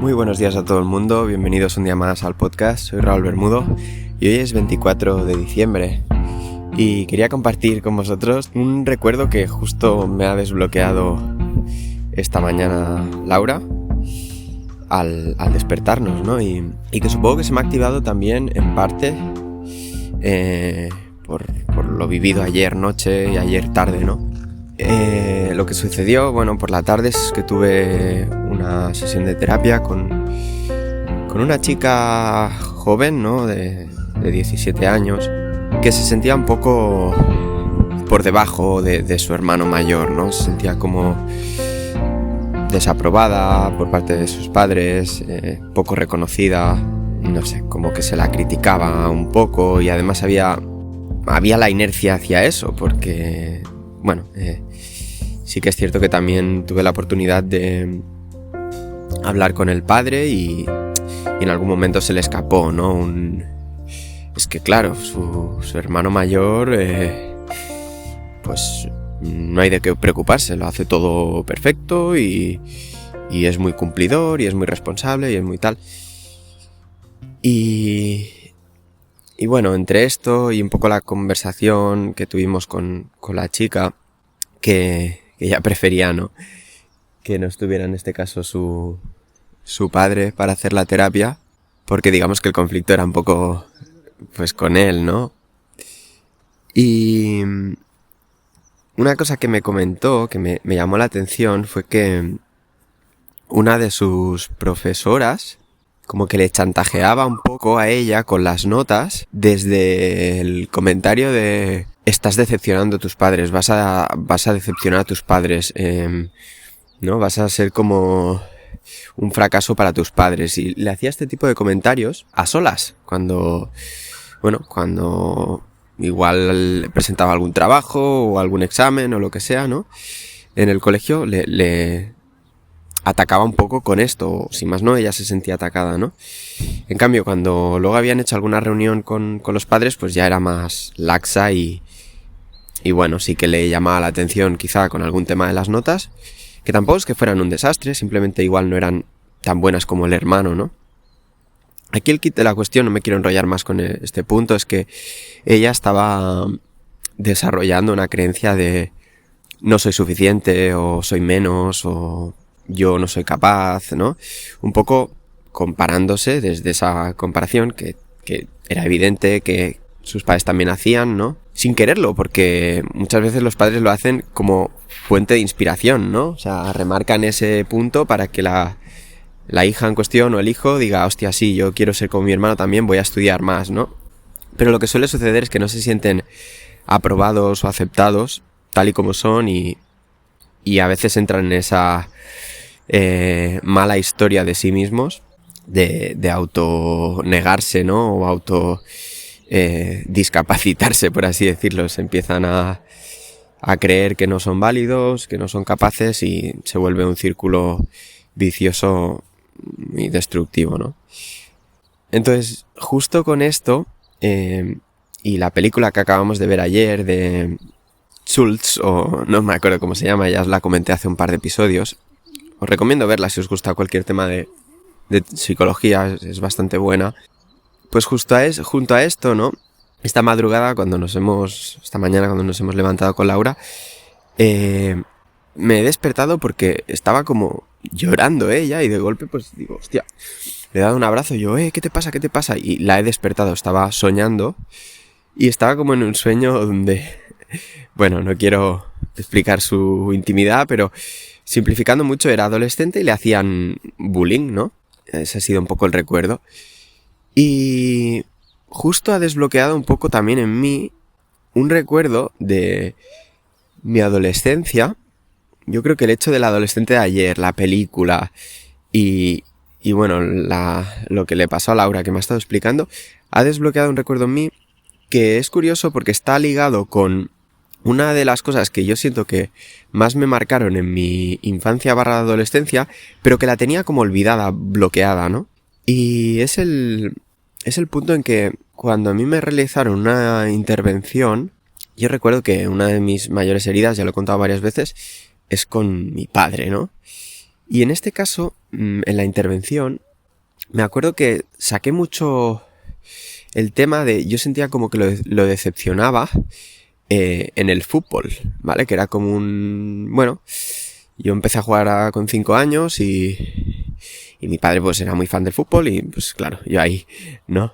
Muy buenos días a todo el mundo, bienvenidos un día más al podcast, soy Raúl Bermudo y hoy es 24 de diciembre y quería compartir con vosotros un recuerdo que justo me ha desbloqueado esta mañana Laura al despertarnos, ¿no? Y que supongo que se me ha activado también en parte por lo vivido ayer noche y ayer tarde, ¿no? Lo que sucedió, por la tarde es que tuve una sesión de terapia con una chica joven, ¿no? De 17 años, que se sentía un poco por debajo de su hermano mayor, ¿no? Se sentía como desaprobada por parte de sus padres, poco reconocida, no sé, como que se la criticaba un poco y además había la inercia hacia eso, porque sí que es cierto que también tuve la oportunidad de hablar con el padre y en algún momento se le escapó, ¿no? Es que claro, su hermano mayor, pues no hay de qué preocuparse, lo hace todo perfecto y es muy cumplidor y es muy responsable y es muy tal. Y entre esto y un poco la conversación que tuvimos con la chica, que ella prefería, ¿no?, que no estuviera en este caso su padre para hacer la terapia, porque digamos que el conflicto era un poco pues con él, ¿no? Y una cosa que me comentó, que me llamó la atención, fue que una de sus profesoras como que le chantajeaba un poco a ella con las notas desde el comentario de: estás decepcionando a tus padres, vas a decepcionar a tus padres, ¿no? Vas a ser como un fracaso para tus padres. Y le hacía este tipo de comentarios a solas, cuando igual presentaba algún trabajo o algún examen o lo que sea, ¿no? En el colegio le atacaba un poco con esto, o si más no, ella se sentía atacada, ¿no? En cambio, cuando luego habían hecho alguna reunión con los padres, pues ya era más laxa y sí que le llamaba la atención quizá con algún tema de las notas, que tampoco es que fueran un desastre, simplemente igual no eran tan buenas como el hermano, ¿no? Aquí el kit de la cuestión, no me quiero enrollar más con este punto, es que ella estaba desarrollando una creencia de no soy suficiente, o soy menos, o yo no soy capaz, ¿no? Un poco comparándose desde esa comparación que era evidente que sus padres también hacían, ¿no? Sin quererlo, porque muchas veces los padres lo hacen como fuente de inspiración, ¿no? O sea, remarcan ese punto para que la hija en cuestión o el hijo diga: hostia, sí, yo quiero ser como mi hermano también, voy a estudiar más, ¿no? Pero lo que suele suceder es que no se sienten aprobados o aceptados tal y como son y a veces entran en esa mala historia de sí mismos, de autonegarse, ¿no? O discapacitarse, por así decirlo. Se empiezan a creer que no son válidos, que no son capaces, y se vuelve un círculo vicioso y destructivo, ¿no? Entonces, justo con esto, y la película que acabamos de ver ayer de Schultz, o no me acuerdo cómo se llama, ya os la comenté hace un par de episodios, os recomiendo verla si os gusta cualquier tema de psicología, es bastante buena. Pues junto a esto, ¿no? Esta mañana cuando nos hemos levantado con Laura, me he despertado porque estaba como llorando ella, y de golpe pues digo: hostia, le he dado un abrazo y yo: ¿qué te pasa? ¿Qué te pasa? Y la he despertado, estaba soñando y estaba como en un sueño donde, no quiero explicar su intimidad, pero simplificando mucho, era adolescente y le hacían bullying, ¿no? Ese ha sido un poco el recuerdo. Y justo ha desbloqueado un poco también en mí un recuerdo de mi adolescencia. Yo creo que el hecho del adolescente de ayer, la película y lo que le pasó a Laura, que me ha estado explicando, ha desbloqueado un recuerdo en mí que es curioso porque está ligado con una de las cosas que yo siento que más me marcaron en mi infancia / adolescencia, pero que la tenía como olvidada, bloqueada, ¿no? Y es el punto en que cuando a mí me realizaron una intervención, yo recuerdo que una de mis mayores heridas, ya lo he contado varias veces, es con mi padre, ¿no? Y en este caso, en la intervención, me acuerdo que saqué mucho el tema de... Yo sentía como que lo decepcionaba en el fútbol, ¿vale? Que era como un... Bueno, yo empecé a jugar con 5 años y mi padre pues era muy fan del fútbol y pues claro, yo ahí, ¿no?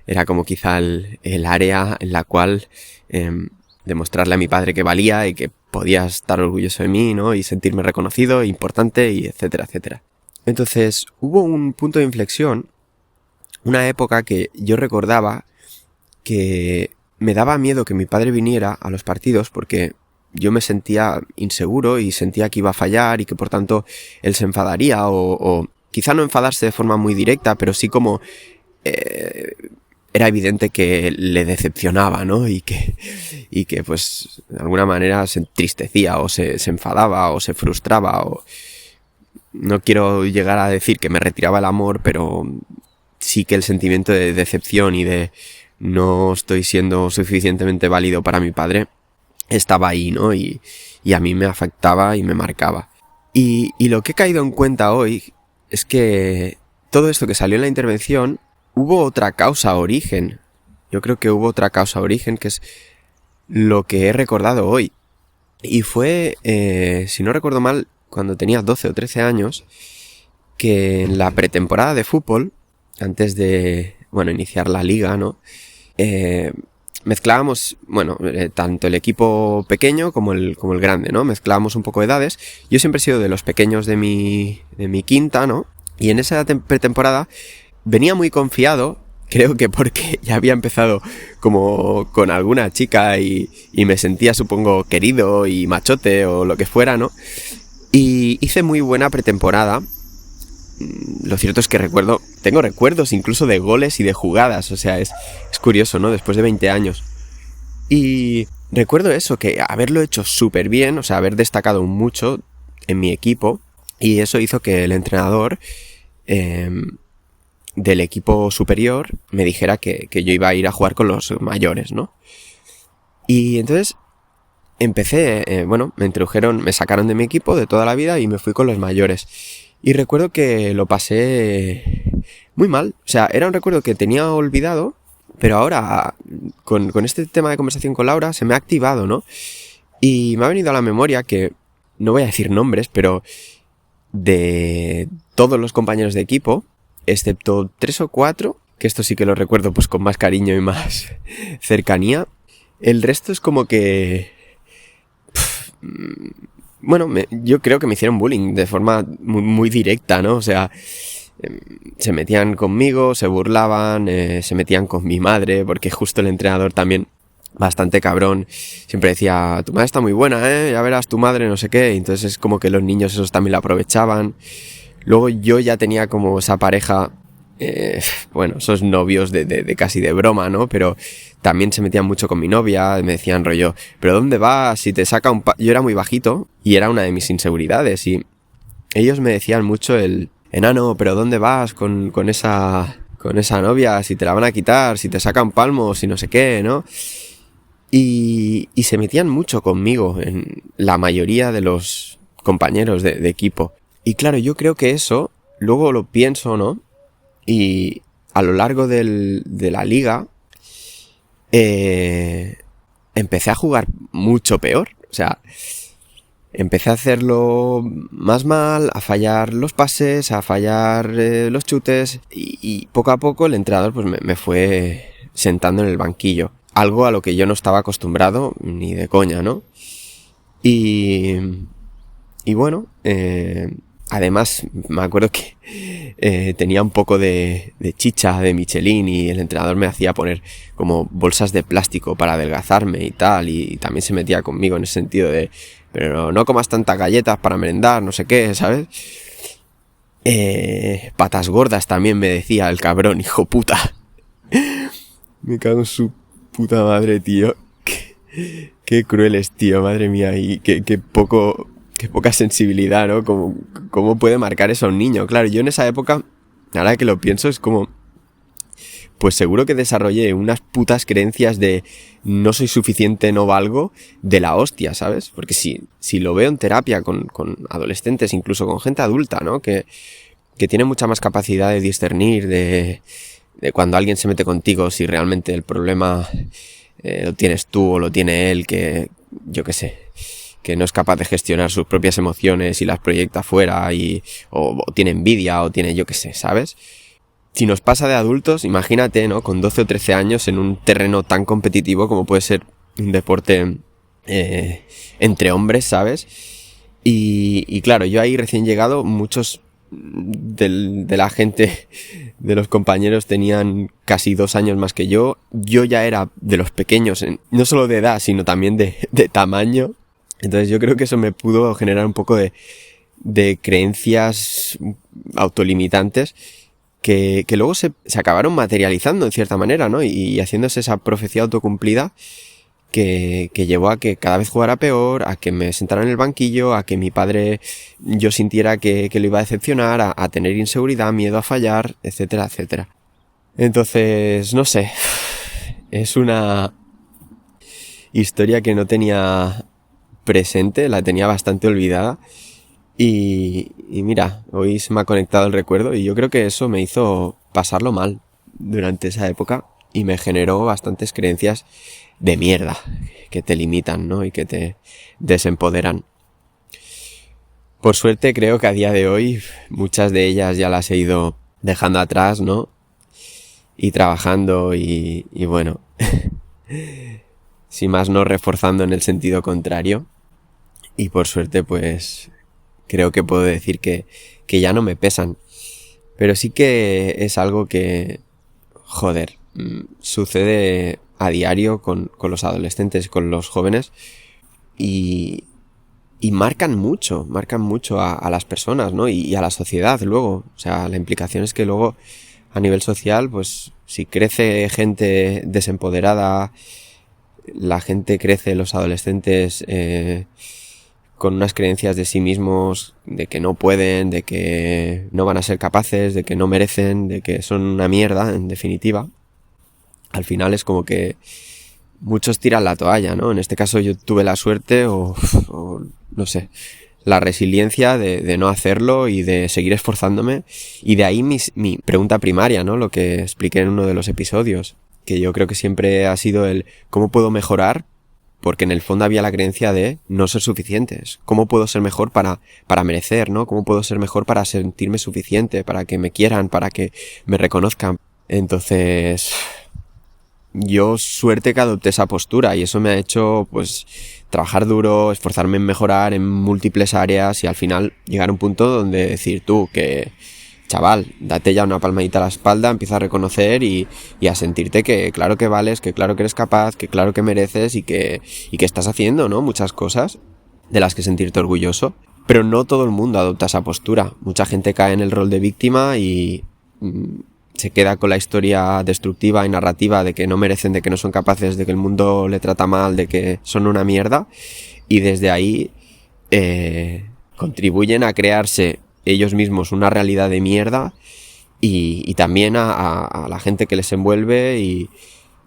Era como quizá el área en la cual demostrarle a mi padre que valía y que podía estar orgulloso de mí, ¿no? Y sentirme reconocido, importante y etcétera, etcétera. Entonces hubo un punto de inflexión, una época que yo recordaba que me daba miedo que mi padre viniera a los partidos porque yo me sentía inseguro y sentía que iba a fallar y que por tanto él se enfadaría o quizá no enfadarse de forma muy directa, pero sí como era evidente que le decepcionaba, ¿no? Y que pues de alguna manera se entristecía o se enfadaba o se frustraba o... No quiero llegar a decir que me retiraba el amor, pero sí que el sentimiento de decepción y de no estoy siendo suficientemente válido para mi padre estaba ahí, ¿no? Y a mí me afectaba y me marcaba. Y lo que he caído en cuenta hoy es que todo esto que salió en la intervención, hubo otra causa origen. Yo creo que hubo otra causa origen, que es lo que he recordado hoy. Y fue, si no recuerdo mal, cuando tenía 12 o 13 años, que en la pretemporada de fútbol, antes de, bueno, iniciar la liga, ¿no? Mezclábamos, bueno, tanto el equipo pequeño como el grande, ¿no? Mezclábamos un poco de edades. Yo siempre he sido de los pequeños de mi quinta, ¿no? Y en esa pretemporada venía muy confiado, creo que porque ya había empezado como con alguna chica y me sentía, supongo, querido y machote o lo que fuera, ¿no? Y hice muy buena pretemporada. Lo cierto es que tengo recuerdos incluso de goles y de jugadas, o sea, es curioso, ¿no? Después de 20 años. Y recuerdo eso, que haberlo hecho súper bien, o sea, haber destacado mucho en mi equipo, y eso hizo que el entrenador del equipo superior me dijera que yo iba a ir a jugar con los mayores, ¿no? Y entonces empecé, me sacaron de mi equipo de toda la vida y me fui con los mayores. Y recuerdo que lo pasé muy mal. O sea, era un recuerdo que tenía olvidado, pero ahora, con este tema de conversación con Laura, se me ha activado, ¿no? Y me ha venido a la memoria que, no voy a decir nombres, pero de todos los compañeros de equipo, excepto 3 o 4, que esto sí que lo recuerdo pues con más cariño y más cercanía, el resto es como que... Bueno, yo creo que me hicieron bullying de forma muy, muy directa, ¿no? O sea, se metían conmigo, se burlaban, se metían con mi madre, porque justo el entrenador también, bastante cabrón, siempre decía, tu madre está muy buena, ya verás tu madre, no sé qué, y entonces es como que los niños esos también la aprovechaban. Luego yo ya tenía como esa pareja, esos novios de casi de broma, ¿no? Pero también se metían mucho con mi novia, me decían rollo, ¿pero dónde vas? Si te saca Yo era muy bajito y era una de mis inseguridades y ellos me decían mucho enano, ¿pero dónde vas con esa novia? Si te la van a quitar, si te sacan palmos, si no sé qué, ¿no? Y se metían mucho conmigo en la mayoría de los compañeros de equipo. Y claro, yo creo que eso, luego lo pienso, ¿no? Y a lo largo de la liga, empecé a jugar mucho peor. O sea, empecé a hacerlo más mal, a fallar los pases, a fallar los chutes. Y poco a poco el entrenador pues me fue sentando en el banquillo. Algo a lo que yo no estaba acostumbrado ni de coña, ¿no? Y bueno, además me acuerdo que tenía un poco de chicha de Michelin y el entrenador me hacía poner como bolsas de plástico para adelgazarme y tal, y también se metía conmigo en ese sentido de, pero no comas tantas galletas para merendar, no sé qué, ¿sabes? Patas gordas también me decía el cabrón, hijo puta. Me cago en su puta madre, tío. Qué cruel es, tío, madre mía, y qué poca sensibilidad, ¿no? ¿Cómo puede marcar eso a un niño? Claro, yo en esa época, ahora que lo pienso, es como... pues seguro que desarrollé unas putas creencias de no soy suficiente, no valgo, de la hostia, ¿sabes? Porque si lo veo en terapia con adolescentes, incluso con gente adulta, ¿no? Que tiene mucha más capacidad de discernir de cuando alguien se mete contigo, si realmente el problema lo tienes tú o lo tiene él, que yo qué sé, que no es capaz de gestionar sus propias emociones y las proyecta fuera o tiene envidia o tiene yo qué sé, ¿sabes? Si nos pasa de adultos, imagínate, ¿no? Con 12 o 13 años en un terreno tan competitivo como puede ser un deporte entre hombres, ¿sabes? Y claro, yo ahí recién llegado, muchos de la gente, de los compañeros tenían casi 2 años más que yo. Yo ya era de los pequeños, no solo de edad, sino también de tamaño. Entonces yo creo que eso me pudo generar un poco de creencias autolimitantes que luego se acabaron materializando en cierta manera, ¿no? Y haciéndose esa profecía autocumplida que llevó a que cada vez jugara peor, a que me sentara en el banquillo, a que mi padre yo sintiera que lo iba a decepcionar, a tener inseguridad, miedo a fallar, etcétera, etcétera. Entonces, no sé, es una historia que no tenía presente, la tenía bastante olvidada. Y mira, hoy se me ha conectado el recuerdo y yo creo que eso me hizo pasarlo mal durante esa época y me generó bastantes creencias de mierda que te limitan, ¿no? Y que te desempoderan. Por suerte creo que a día de hoy muchas de ellas ya las he ido dejando atrás, ¿no? Y trabajando y bueno, si más no reforzando en el sentido contrario. Y por suerte pues creo que puedo decir que ya no me pesan. Pero sí que es algo que, joder, sucede a diario con los adolescentes, con los jóvenes. Y marcan mucho a las personas, ¿no? Y a la sociedad luego. O sea, la implicación es que luego a nivel social, pues si crece gente desempoderada, la gente crece, los adolescentes con unas creencias de sí mismos, de que no pueden, de que no van a ser capaces, de que no merecen, de que son una mierda, en definitiva. Al final es como que muchos tiran la toalla, ¿no? En este caso yo tuve la suerte o no sé, la resiliencia de no hacerlo y de seguir esforzándome. Y de ahí mi pregunta primaria, ¿no? Lo que expliqué en uno de los episodios, que yo creo que siempre ha sido el ¿cómo puedo mejorar? Porque en el fondo había la creencia de no ser suficientes. ¿Cómo puedo ser mejor para merecer, ¿no? ¿Cómo puedo ser mejor para sentirme suficiente, para que me quieran, para que me reconozcan? Entonces, yo suerte que adopté esa postura y eso me ha hecho, pues, trabajar duro, esforzarme en mejorar en múltiples áreas y al final llegar a un punto donde decir tú que, chaval, date ya una palmadita a la espalda, empieza a reconocer y a sentirte que claro que vales, que claro que eres capaz, que claro que mereces y que estás haciendo, ¿no? Muchas cosas de las que sentirte orgulloso. Pero no todo el mundo adopta esa postura. Mucha gente cae en el rol de víctima y se queda con la historia destructiva y narrativa de que no merecen, de que no son capaces, de que el mundo le trata mal, de que son una mierda. Y desde ahí contribuyen a crearse ellos mismos una realidad de mierda y también a la gente que les envuelve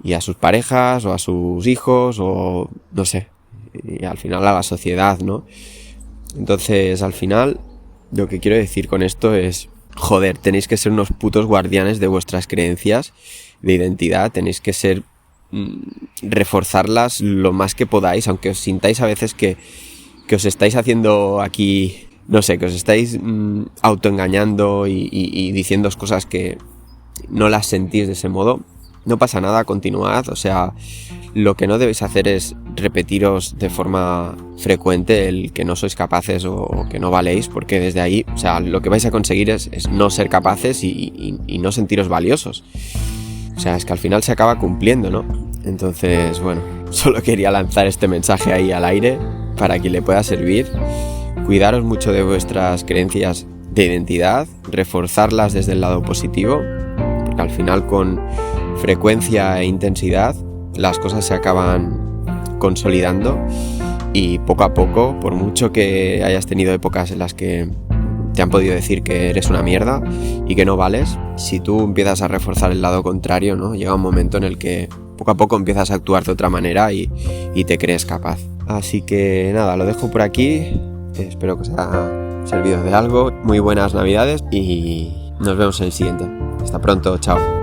y a sus parejas o a sus hijos o no sé, y al final a la sociedad, ¿no? Entonces al final lo que quiero decir con esto es joder, tenéis que ser unos putos guardianes de vuestras creencias de identidad, tenéis que ser reforzarlas lo más que podáis, aunque os sintáis a veces que os estáis haciendo aquí, no sé, que os estáis autoengañando y diciéndoos cosas que no las sentís de ese modo. No pasa nada, continuad, o sea, lo que no debéis hacer es repetiros de forma frecuente el que no sois capaces o que no valéis, porque desde ahí, o sea, lo que vais a conseguir es no ser capaces y no sentiros valiosos. O sea, es que al final se acaba cumpliendo, ¿no? Entonces, bueno, solo quería lanzar este mensaje ahí al aire para quien le pueda servir. Cuidaros mucho de vuestras creencias de identidad, reforzarlas desde el lado positivo, porque al final con frecuencia e intensidad las cosas se acaban consolidando y poco a poco, por mucho que hayas tenido épocas en las que te han podido decir que eres una mierda y que no vales, si tú empiezas a reforzar el lado contrario, ¿no? Llega un momento en el que poco a poco empiezas a actuar de otra manera y te crees capaz. Así que nada, lo dejo por aquí. Espero que os haya servido de algo. Muy buenas Navidades y nos vemos en el siguiente. Hasta pronto, chao.